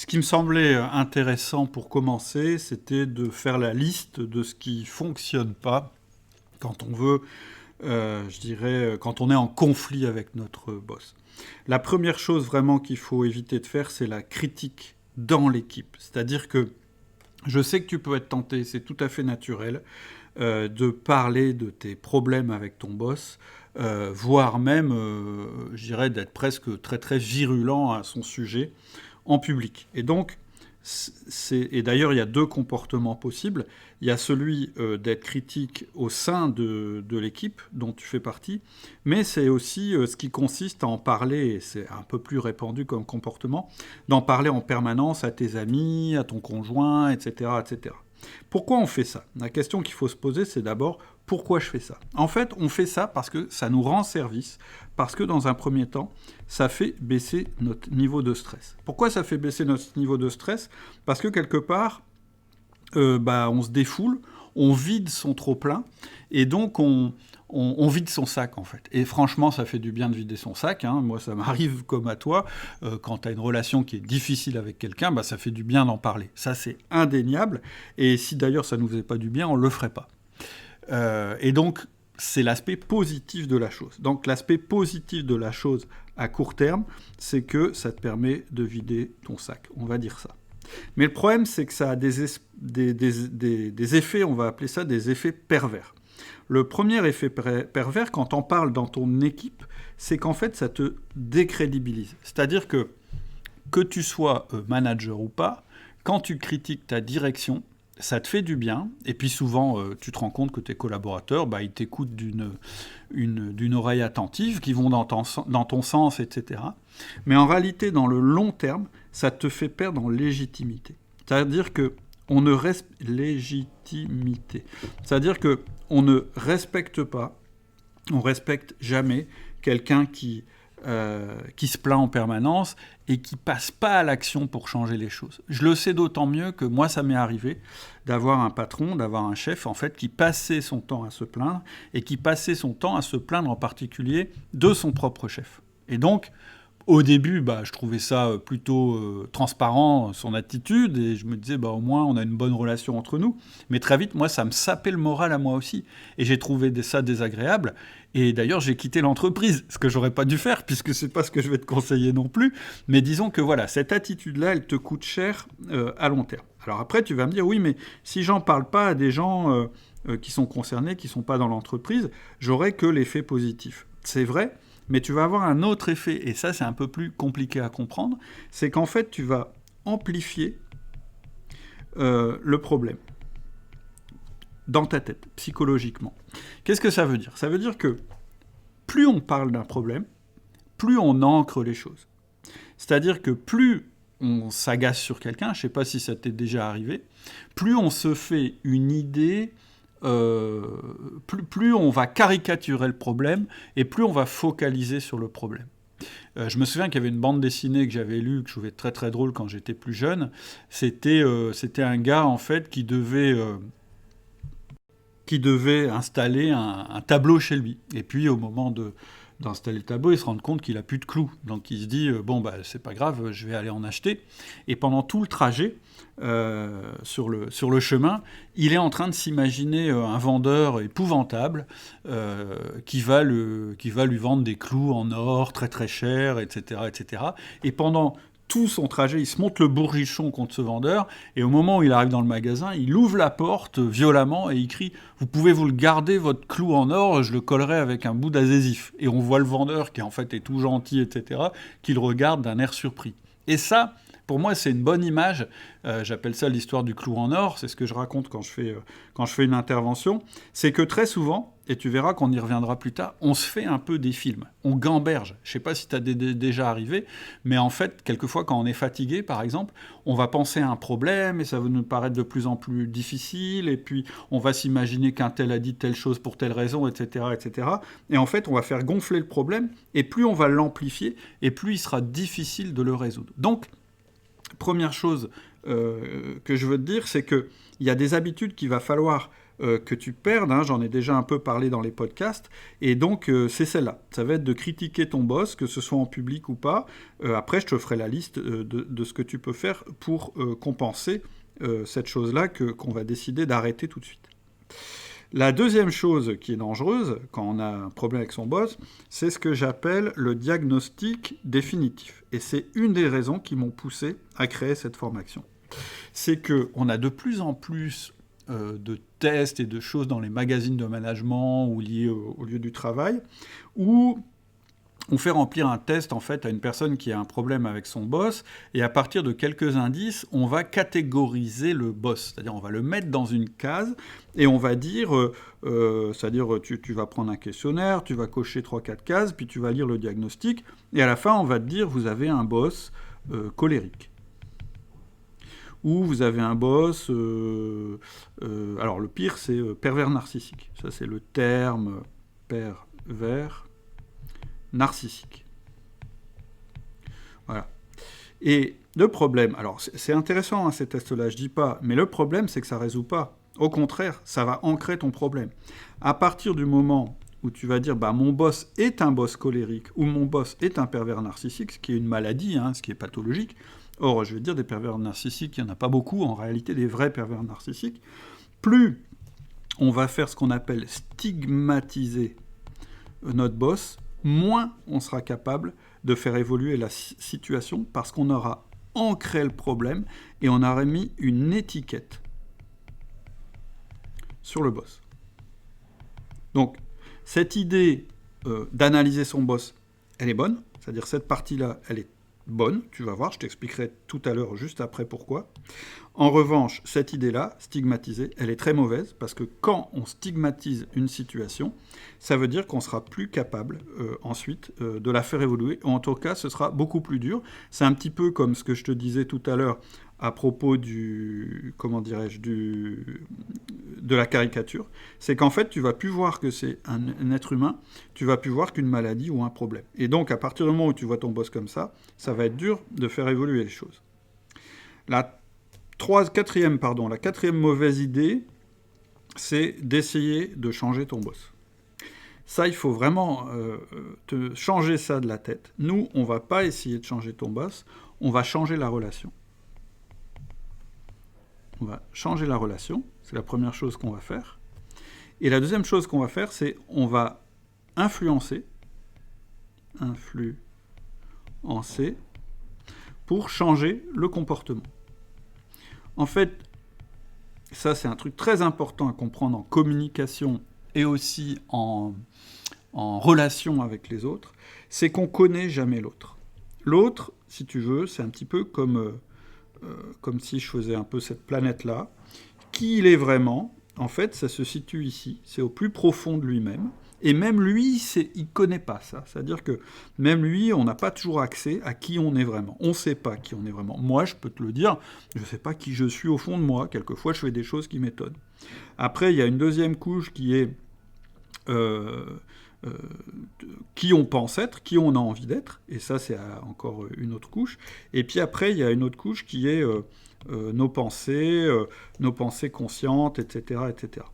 qui me semblait intéressant pour commencer, c'était de faire la liste de ce qui fonctionne pas quand on veut, je dirais, quand on est en conflit avec notre boss. La première chose vraiment qu'il faut éviter de faire, c'est la critique dans l'équipe. C'est-à-dire que je sais que tu peux être tenté, c'est tout à fait naturel, de parler de tes problèmes avec ton boss, voire même, je dirais, d'être presque très très virulent à son sujet en public. Et donc, et d'ailleurs, il y a deux comportements possibles. Il y a celui d'être critique au sein de l'équipe dont tu fais partie, mais c'est aussi ce qui consiste à en parler, et c'est un peu plus répandu comme comportement, d'en parler en permanence à tes amis, à ton conjoint, etc., etc. Pourquoi on fait ça? La question qu'il faut se poser, c'est d'abord pourquoi je fais ça. En fait, on fait ça parce que ça nous rend service, parce que dans un premier temps, ça fait baisser notre niveau de stress. Pourquoi ça fait baisser notre niveau de stress? Parce que quelque part, on se défoule, on vide son trop-plein, et donc on vide son sac, en fait. Et franchement, ça fait du bien de vider son sac. Hein. Moi, ça m'arrive comme à toi. Quand tu as une relation qui est difficile avec quelqu'un, ça fait du bien d'en parler. Ça, c'est indéniable. Et si d'ailleurs ça ne nous faisait pas du bien, on ne le ferait pas. Et donc, c'est l'aspect positif de la chose. Donc, l'aspect positif de la chose à court terme, c'est que ça te permet de vider ton sac. On va dire ça. Mais le problème, c'est que ça a des effets, on va appeler ça des effets pervers. Le premier effet pervers, quand on parle dans ton équipe, c'est qu'en fait, ça te décrédibilise. C'est-à-dire que tu sois manager ou pas, quand tu critiques ta direction, ça te fait du bien. Et puis souvent, tu te rends compte que tes collaborateurs, ils t'écoutent d'une oreille attentive, qui vont dans ton sens, etc. Mais en réalité, dans le long terme, ça te fait perdre en légitimité. C'est-à-dire que on ne légitimité. C'est-à-dire que on ne respecte pas, on respecte jamais quelqu'un qui se plaint en permanence et qui passe pas à l'action pour changer les choses. Je le sais d'autant mieux que moi, ça m'est arrivé d'avoir un patron, d'avoir un chef, en fait, qui passait son temps à se plaindre, et qui passait son temps à se plaindre en particulier de son propre chef. Et donc, au début, je trouvais ça plutôt transparent, son attitude, et je me disais, au moins, on a une bonne relation entre nous. Mais très vite, moi, ça me sapait le moral à moi aussi. Et j'ai trouvé ça désagréable. Et d'ailleurs, j'ai quitté l'entreprise, ce que j'aurais pas dû faire, puisque c'est pas ce que je vais te conseiller non plus. Mais disons que voilà, cette attitude-là, elle te coûte cher à long terme. Alors après, tu vas me dire, oui, mais si j'en parle pas à des gens qui sont concernés, qui sont pas dans l'entreprise, j'aurai que l'effet positif. C'est vrai, mais tu vas avoir un autre effet, et ça c'est un peu plus compliqué à comprendre, c'est qu'en fait tu vas amplifier le problème dans ta tête, psychologiquement. Qu'est-ce que ça veut dire? Ça veut dire que plus on parle d'un problème, plus on ancre les choses. C'est-à-dire que plus on s'agace sur quelqu'un, je ne sais pas si ça t'est déjà arrivé, plus on se fait une idée, plus on va caricaturer le problème, et plus on va focaliser sur le problème. Je me souviens qu'il y avait une bande dessinée que j'avais lue, que je trouvais très très drôle quand j'étais plus jeune. C'était un gars en fait qui devait installer un tableau chez lui. Et puis au moment d'installer le tableau, il se rend compte qu'il n'a plus de clous. Donc il se dit, c'est pas grave, je vais aller en acheter. Et pendant tout le trajet, sur le chemin, il est en train de s'imaginer un vendeur épouvantable qui va lui vendre des clous en or très très chers, etc., etc. Et pendant tout son trajet, il se monte le bourrichon contre ce vendeur, et au moment où il arrive dans le magasin, il ouvre la porte violemment et il crie « Vous pouvez vous le garder, votre clou en or, je le collerai avec un bout d'adhésif. » Et on voit le vendeur, qui en fait est tout gentil, etc., qui le regarde d'un air surpris. Et ça, pour moi, c'est une bonne image. J'appelle ça l'histoire du clou en or. C'est ce que je raconte quand je fais une intervention. C'est que très souvent, et tu verras qu'on y reviendra plus tard, on se fait un peu des films. On gamberge. Je ne sais pas si t'as déjà arrivé, mais en fait, quelquefois, quand on est fatigué, par exemple, on va penser à un problème et ça va nous paraître de plus en plus difficile. Et puis, on va s'imaginer qu'un tel a dit telle chose pour telle raison, etc., etc. Et en fait, on va faire gonfler le problème. Et plus on va l'amplifier, et plus il sera difficile de le résoudre. Donc, première chose que je veux te dire, c'est qu'il y a des habitudes qu'il va falloir que tu perdes, hein, j'en ai déjà un peu parlé dans les podcasts, et donc c'est celle-là. Ça va être de critiquer ton boss, que ce soit en public ou pas. Après, je te ferai la liste de ce que tu peux faire pour compenser cette chose-là qu'on va décider d'arrêter tout de suite. La deuxième chose qui est dangereuse quand on a un problème avec son boss, c'est ce que j'appelle le diagnostic définitif. Et c'est une des raisons qui m'ont poussé à créer cette formation. C'est qu'on a de plus en plus de tests et de choses dans les magazines de management ou liés au lieu du travail, où on fait remplir un test en fait à une personne qui a un problème avec son boss, et à partir de quelques indices, on va catégoriser le boss, c'est-à-dire on va le mettre dans une case et on va dire, c'est-à-dire tu vas prendre un questionnaire, tu vas cocher 3-4 cases, puis tu vas lire le diagnostic, et à la fin on va te dire vous avez un boss colérique. Ou vous avez un boss, alors le pire c'est pervers narcissique, ça c'est le terme pervers narcissique. Voilà. Et le problème, alors c'est intéressant hein, ces tests-là, je dis pas, mais le problème c'est que ça résout pas. Au contraire, ça va ancrer ton problème. À partir du moment où tu vas dire bah mon boss est un boss colérique ou mon boss est un pervers narcissique, ce qui est une maladie, hein, ce qui est pathologique. Or, je vais te dire des pervers narcissiques, il n'y en a pas beaucoup, en réalité des vrais pervers narcissiques. Plus on va faire ce qu'on appelle stigmatiser notre boss, moins on sera capable de faire évoluer la situation parce qu'on aura ancré le problème et on aura mis une étiquette sur le boss. Donc, cette idée d'analyser son boss, elle est bonne, c'est-à-dire cette partie-là, elle est bonne, tu vas voir, je t'expliquerai tout à l'heure juste après pourquoi. En revanche, cette idée-là, stigmatisée, elle est très mauvaise, parce que quand on stigmatise une situation, ça veut dire qu'on sera plus capable ensuite de la faire évoluer, ou en tout cas, ce sera beaucoup plus dur. C'est un petit peu comme ce que je te disais tout à l'heure à propos de la caricature, c'est qu'en fait, tu vas plus voir que c'est un être humain, tu vas plus voir qu'une maladie ou un problème. Et donc, à partir du moment où tu vois ton boss comme ça va être dur de faire évoluer les choses. La quatrième mauvaise idée, c'est d'essayer de changer ton boss. Ça, il faut vraiment te changer ça de la tête. Nous, on ne va pas essayer de changer ton boss, on va changer la relation. On va changer la relation, c'est la première chose qu'on va faire. Et la deuxième chose qu'on va faire, c'est on va influencer pour changer le comportement. En fait, ça c'est un truc très important à comprendre en communication et aussi en relation avec les autres, c'est qu'on ne connaît jamais l'autre. L'autre, si tu veux, c'est un petit peu comme si je faisais un peu cette planète-là. Qui il est vraiment, en fait, ça se situe ici, c'est au plus profond de lui-même. Et même lui, il ne connaît pas ça. C'est-à-dire que même lui, on n'a pas toujours accès à qui on est vraiment. On ne sait pas qui on est vraiment. Moi, je peux te le dire, je ne sais pas qui je suis au fond de moi. Quelquefois, je fais des choses qui m'étonnent. Après, il y a une deuxième couche qui est qui on pense être, qui on a envie d'être. Et ça, c'est encore une autre couche. Et puis après, il y a une autre couche qui est nos pensées conscientes, etc., etc.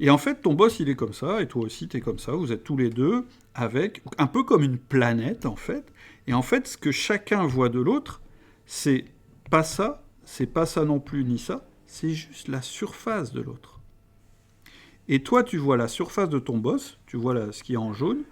Et en fait, ton boss, il est comme ça, et toi aussi, t'es comme ça, vous êtes tous les deux, avec, un peu comme une planète, en fait. Et en fait, ce que chacun voit de l'autre, c'est pas ça non plus, ni ça, c'est juste la surface de l'autre. Et toi, tu vois la surface de ton boss, tu vois ce qui est en jaune,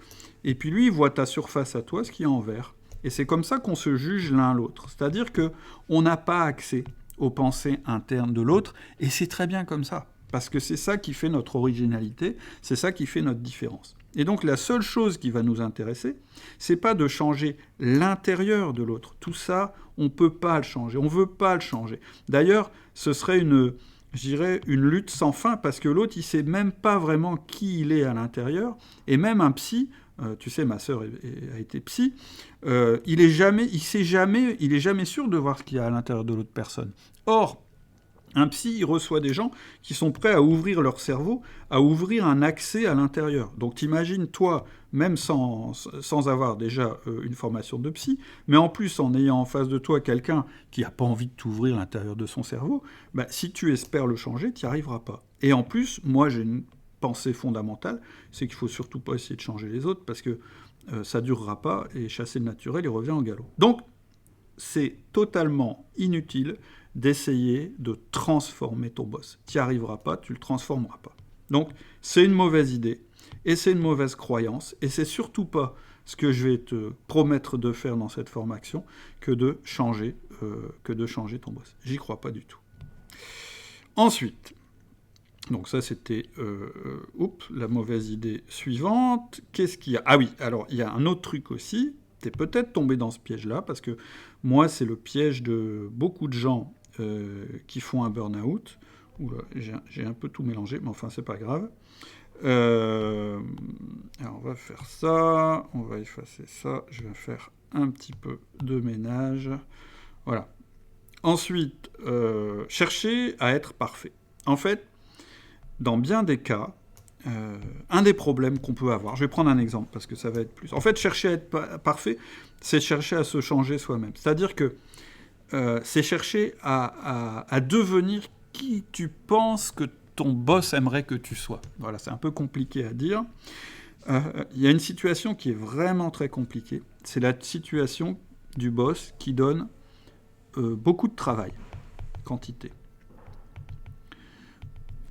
et puis lui, il voit ta surface à toi, ce qui est en vert. Et c'est comme ça qu'on se juge l'un l'autre. C'est-à-dire qu'on n'a pas accès aux pensées internes de l'autre, et c'est très bien comme ça. Parce que c'est ça qui fait notre originalité, c'est ça qui fait notre différence. Et donc la seule chose qui va nous intéresser, c'est pas de changer l'intérieur de l'autre. Tout ça, on ne peut pas le changer, on ne veut pas le changer. D'ailleurs, ce serait une lutte sans fin, parce que l'autre, il ne sait même pas vraiment qui il est à l'intérieur. Et même un psy, tu sais, ma sœur a été psy, il est jamais sûr de voir ce qu'il y a à l'intérieur de l'autre personne. Or, un psy, il reçoit des gens qui sont prêts à ouvrir leur cerveau, à ouvrir un accès à l'intérieur. Donc t'imagines, toi, même sans avoir déjà une formation de psy, mais en plus en ayant en face de toi quelqu'un qui n'a pas envie de t'ouvrir l'intérieur de son cerveau, bah, si tu espères le changer, tu n'y arriveras pas. Et en plus, moi, j'ai une pensée fondamentale, c'est qu'il ne faut surtout pas essayer de changer les autres, parce que ça ne durera pas, et chasser le naturel, il revient au galop. Donc, c'est totalement inutile d'essayer de transformer ton boss. Tu n'y arriveras pas, tu ne le transformeras pas. Donc, c'est une mauvaise idée, et c'est une mauvaise croyance, et c'est surtout pas ce que je vais te promettre de faire dans cette formation que de changer ton boss. J'y crois pas du tout. Ensuite, donc ça c'était la mauvaise idée suivante. Qu'est-ce qu'il y a ? Ah oui, alors il y a un autre truc aussi. T'es peut-être tombé dans ce piège-là, parce que moi c'est le piège de beaucoup de gens qui font un burn-out. Oula, j'ai un peu tout mélangé, mais enfin c'est pas grave. Alors on va faire ça, on va effacer ça, je vais faire un petit peu de ménage. Voilà. Ensuite, chercher à être parfait. En fait, dans bien des cas, un des problèmes qu'on peut avoir, je vais prendre un exemple parce que ça va être plus. En fait, chercher à être parfait, c'est chercher à se changer soi-même. C'est-à-dire que c'est chercher à devenir qui tu penses que ton boss aimerait que tu sois. Voilà, c'est un peu compliqué à dire. Il y a une situation qui est vraiment très compliquée. C'est la situation du boss qui donne beaucoup de travail, quantité.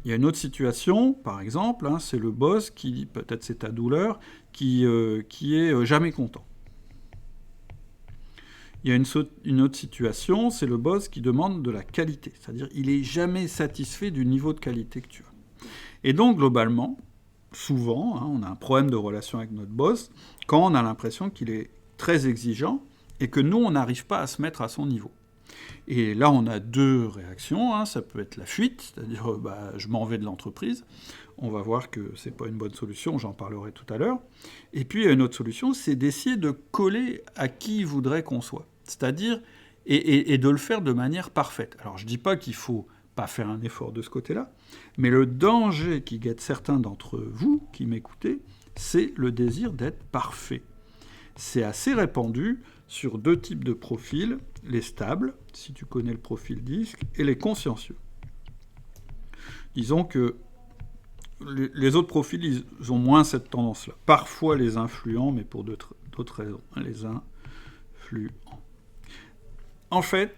Il y a une autre situation, par exemple, c'est le boss qui, peut-être c'est ta douleur, qui est jamais content. Il y a une autre situation, c'est le boss qui demande de la qualité. C'est-à-dire il n'est jamais satisfait du niveau de qualité que tu as. Et donc, globalement, souvent, on a un problème de relation avec notre boss quand on a l'impression qu'il est très exigeant et que nous, on n'arrive pas à se mettre à son niveau. Et là, on a deux réactions. Ça peut être la fuite, c'est-à-dire je m'en vais de l'entreprise. On va voir que ce n'est pas une bonne solution, j'en parlerai tout à l'heure. Et puis, il y a une autre solution, c'est d'essayer de coller à qui il voudrait qu'on soit. C'est-à-dire, et de le faire de manière parfaite. Alors, je ne dis pas qu'il ne faut pas faire un effort de ce côté-là, mais le danger qui guette certains d'entre vous qui m'écoutez, c'est le désir d'être parfait. C'est assez répandu sur deux types de profils, les stables, si tu connais le profil disque, et les consciencieux. Disons que les autres profils, ils ont moins cette tendance-là. Parfois les influents, mais pour d'autres raisons. Les influents. En fait,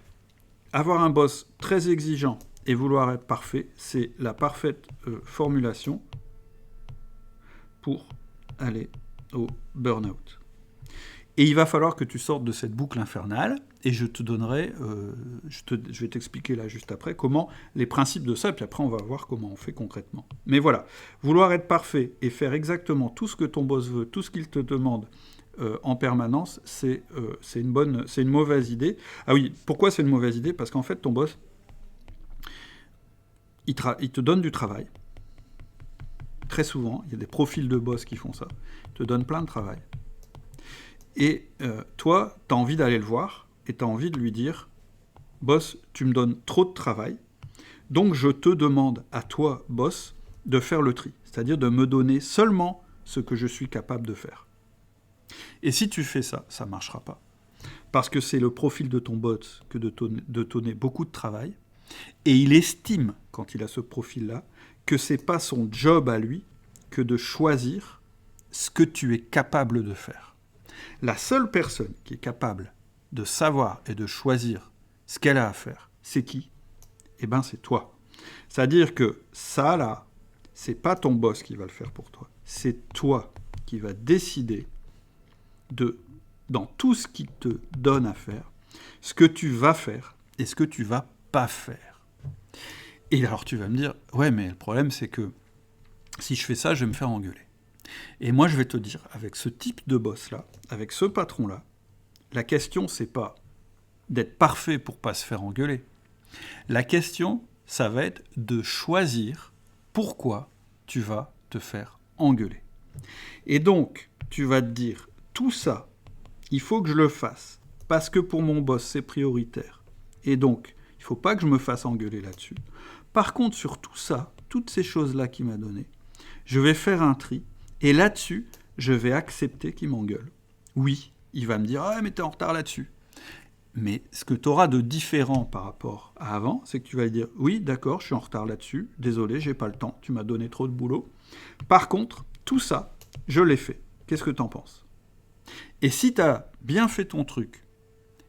avoir un boss très exigeant et vouloir être parfait, c'est la parfaite formulation pour aller au burn-out. Et il va falloir que tu sortes de cette boucle infernale, et je te donnerai, je vais t'expliquer là juste après, comment les principes de ça, puis après on va voir comment on fait concrètement. Mais voilà, vouloir être parfait et faire exactement tout ce que ton boss veut, tout ce qu'il te demande en permanence, c'est une mauvaise idée. Ah oui, pourquoi c'est une mauvaise idée ? Parce qu'en fait, ton boss, il te donne du travail. Très souvent, il y a des profils de boss qui font ça. Il te donne plein de travail. Et toi, tu as envie d'aller le voir et tu as envie de lui dire « Boss, tu me donnes trop de travail, donc je te demande à toi, boss, de faire le tri. C'est-à-dire de me donner seulement ce que je suis capable de faire. » Et si tu fais ça, ça ne marchera pas. Parce que c'est le profil de ton boss que de te donner beaucoup de travail. Et il estime, quand il a ce profil-là, que ce n'est pas son job à lui que de choisir ce que tu es capable de faire. La seule personne qui est capable de savoir et de choisir ce qu'elle a à faire, c'est qui ? Eh bien, c'est toi. C'est-à-dire que ça, là, c'est pas ton boss qui va le faire pour toi. C'est toi qui vas décider dans tout ce qu'il te donne à faire, ce que tu vas faire et ce que tu vas pas faire. Et alors, tu vas me dire, ouais, mais le problème, c'est que si je fais ça, je vais me faire engueuler. Et moi, je vais te dire, avec ce type de boss-là, avec ce patron-là, la question, c'est pas d'être parfait pour pas se faire engueuler. La question, ça va être de choisir pourquoi tu vas te faire engueuler. Et donc, tu vas te dire, tout ça, il faut que je le fasse, parce que pour mon boss, c'est prioritaire. Et donc, il ne faut pas que je me fasse engueuler là-dessus. Par contre, sur tout ça, toutes ces choses-là qu'il m'a données, je vais faire un tri, et là-dessus, je vais accepter qu'il m'engueule. Oui, il va me dire « Ah, mais t'es en retard là-dessus ». Mais ce que tu auras de différent par rapport à avant, c'est que tu vas lui dire « Oui, d'accord, je suis en retard là-dessus. Désolé, j'ai pas le temps. Tu m'as donné trop de boulot. Par contre, tout ça, je l'ai fait. Qu'est-ce que tu en penses ?» Et si tu as bien fait ton truc,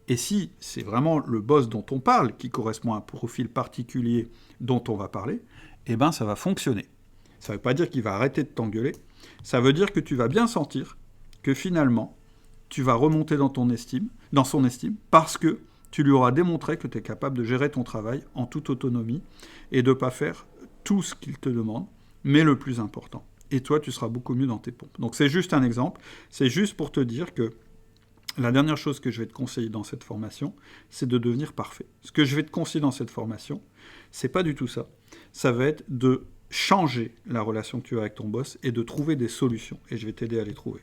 et si c'est vraiment le boss dont on parle, qui correspond à un profil particulier dont on va parler, eh ben ça va fonctionner. Ça ne veut pas dire qu'il va arrêter de t'engueuler. Ça veut dire que tu vas bien sentir que finalement, tu vas remonter dans son estime, parce que tu lui auras démontré que tu es capable de gérer ton travail en toute autonomie et de ne pas faire tout ce qu'il te demande, mais le plus important. Et toi, tu seras beaucoup mieux dans tes pompes. Donc c'est juste un exemple. C'est juste pour te dire que la dernière chose que je vais te conseiller dans cette formation, c'est de devenir parfait. Ce que je vais te conseiller dans cette formation, c'est pas du tout ça. Ça va être de changer la relation que tu as avec ton boss et de trouver des solutions. Et je vais t'aider à les trouver.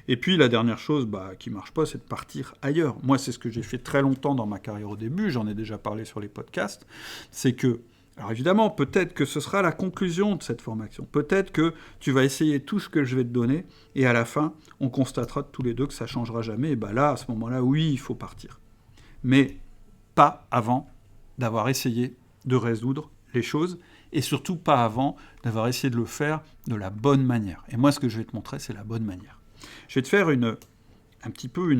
Et puis la dernière chose qui marche pas, c'est de partir ailleurs. Moi, c'est ce que j'ai fait très longtemps dans ma carrière au début, j'en ai déjà parlé sur les podcasts, c'est que, alors évidemment, peut-être que ce sera la conclusion de cette formation. Peut-être que tu vas essayer tout ce que je vais te donner, et à la fin, on constatera tous les deux que ça ne changera jamais. Et là, à ce moment-là, oui, il faut partir. Mais pas avant d'avoir essayé de résoudre les choses, et surtout pas avant d'avoir essayé de le faire de la bonne manière. Et moi, ce que je vais te montrer, c'est la bonne manière. Je vais te faire un petit peu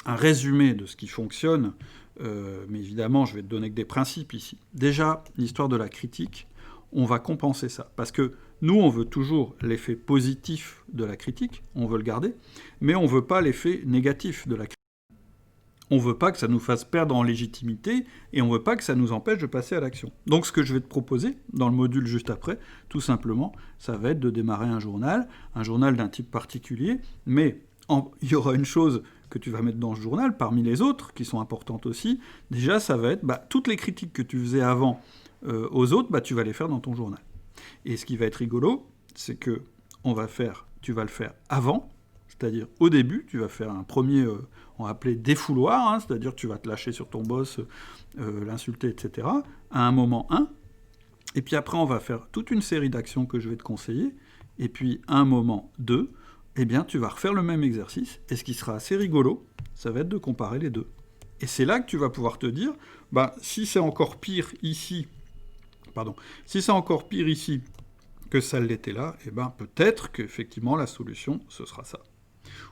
un résumé de ce qui fonctionne, mais évidemment, je vais te donner que des principes ici. Déjà, l'histoire de la critique, on va compenser ça. Parce que nous, on veut toujours l'effet positif de la critique, on veut le garder, mais on ne veut pas l'effet négatif de la critique. On ne veut pas que ça nous fasse perdre en légitimité, et on ne veut pas que ça nous empêche de passer à l'action. Donc ce que je vais te proposer, dans le module juste après, tout simplement, ça va être de démarrer un journal d'un type particulier, mais il y aura une chose que tu vas mettre dans ce journal, parmi les autres, qui sont importantes aussi. Déjà, ça va être toutes les critiques que tu faisais avant aux autres, tu vas les faire dans ton journal. Et ce qui va être rigolo, c'est que tu vas le faire avant, c'est-à-dire au début, tu vas faire un premier, on va appeler défouloir, c'est-à-dire tu vas te lâcher sur ton boss, l'insulter, etc., à un moment 1, et puis après on va faire toute une série d'actions que je vais te conseiller, et puis à un moment 2, eh bien tu vas refaire le même exercice, et ce qui sera assez rigolo, ça va être de comparer les deux. Et c'est là que tu vas pouvoir te dire, si c'est encore pire ici, que ça l'était là, peut-être qu'effectivement la solution, ce sera ça.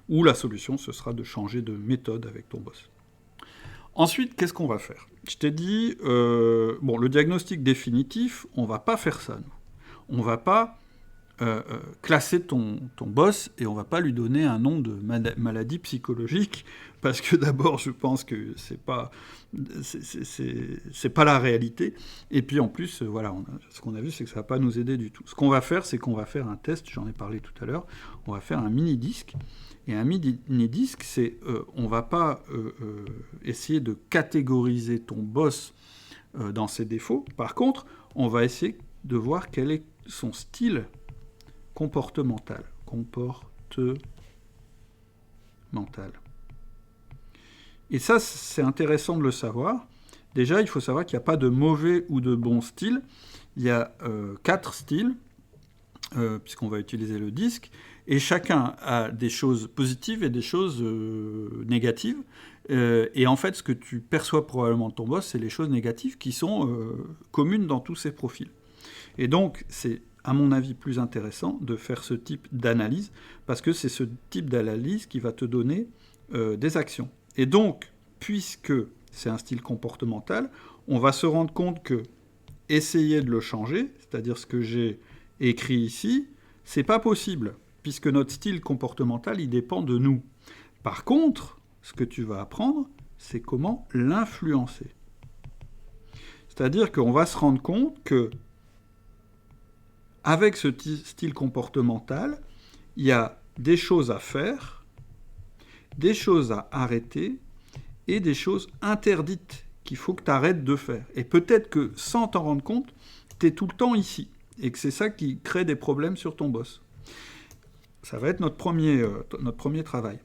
Ou la solution, ce sera de changer de méthode avec ton boss. Ensuite, qu'est-ce qu'on va faire ? Je t'ai dit, le diagnostic définitif, on ne va pas faire ça, nous. On ne va pas classer ton boss et on ne va pas lui donner un nom de maladie psychologique, parce que d'abord, je pense que c'est pas la réalité. Et puis en plus, ce qu'on a vu, c'est que ça ne va pas nous aider du tout. Ce qu'on va faire, c'est qu'on va faire un test, j'en ai parlé tout à l'heure, on va faire un mini-disque. Et un mini-disque, c'est on ne va pas essayer de catégoriser ton boss dans ses défauts. Par contre, on va essayer de voir quel est son style comportemental. Et ça, c'est intéressant de le savoir. Déjà, il faut savoir qu'il n'y a pas de mauvais ou de bon style. Il y a 4 styles, puisqu'on va utiliser le disque, et chacun a des choses positives et des choses négatives. Et en fait, ce que tu perçois probablement de ton boss, c'est les choses négatives qui sont communes dans tous ces profils. Et donc, c'est, à mon avis, plus intéressant de faire ce type d'analyse, parce que c'est ce type d'analyse qui va te donner des actions. Et donc, puisque c'est un style comportemental, on va se rendre compte que essayer de le changer, c'est-à-dire ce que j'ai écrit ici, c'est pas possible, puisque notre style comportemental, il dépend de nous. Par contre, ce que tu vas apprendre, c'est comment l'influencer. C'est-à-dire qu'on va se rendre compte que avec ce style comportemental, il y a des choses à faire, des choses à arrêter et des choses interdites qu'il faut que tu arrêtes de faire. Et peut-être que, sans t'en rendre compte, tu es tout le temps ici et que c'est ça qui crée des problèmes sur ton boss. Ça va être notre premier travail.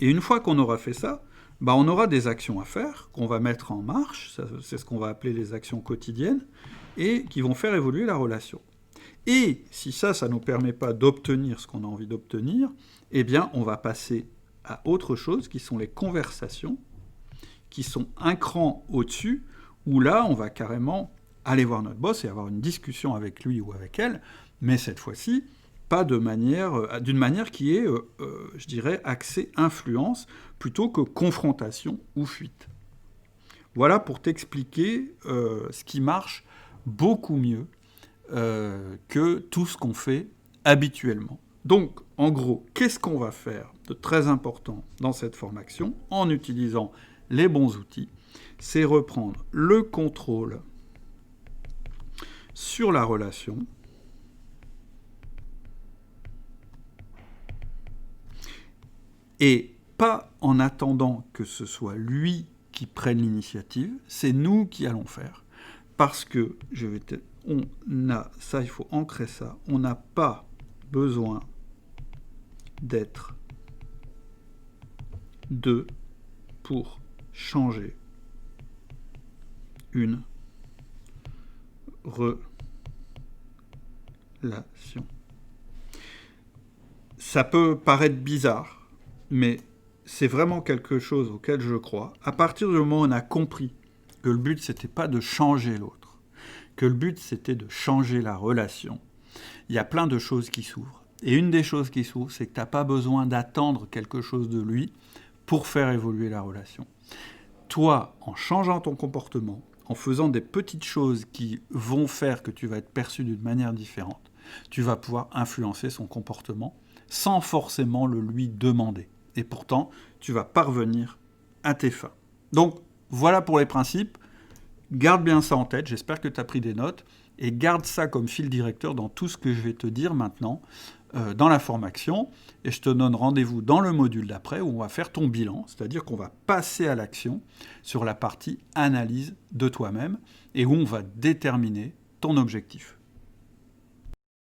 Et une fois qu'on aura fait ça, on aura des actions à faire qu'on va mettre en marche, c'est ce qu'on va appeler les actions quotidiennes, et qui vont faire évoluer la relation. Et si ça ne nous permet pas d'obtenir ce qu'on a envie d'obtenir, eh bien, on va passer à autre chose, qui sont les conversations, qui sont un cran au-dessus, où là, on va carrément aller voir notre boss et avoir une discussion avec lui ou avec elle, mais cette fois-ci, pas d'une manière qui est, je dirais, axée influence, plutôt que confrontation ou fuite. Voilà pour t'expliquer ce qui marche beaucoup mieux que tout ce qu'on fait habituellement. Donc, en gros, qu'est-ce qu'on va faire de très important dans cette formation en utilisant les bons outils? C'est reprendre le contrôle sur la relation et pas en attendant que ce soit lui qui prenne l'initiative, c'est nous qui allons faire. Parce que, il faut ancrer ça, on n'a pas besoin d'être deux pour changer une relation. Ça peut paraître bizarre, mais c'est vraiment quelque chose auquel je crois. À partir du moment où on a compris que le but, c'était pas de changer l'autre, que le but, c'était de changer la relation, il y a plein de choses qui s'ouvrent. Et une des choses qui s'ouvrent, c'est que tu n'as pas besoin d'attendre quelque chose de lui pour faire évoluer la relation. Toi, en changeant ton comportement, en faisant des petites choses qui vont faire que tu vas être perçu d'une manière différente, tu vas pouvoir influencer son comportement sans forcément le lui demander. Et pourtant, tu vas parvenir à tes fins. Donc, voilà pour les principes. Garde bien ça en tête, j'espère que tu as pris des notes, et garde ça comme fil directeur dans tout ce que je vais te dire maintenant dans la formation. Et je te donne rendez-vous dans le module d'après où on va faire ton bilan, c'est-à-dire qu'on va passer à l'action sur la partie analyse de toi-même et où on va déterminer ton objectif.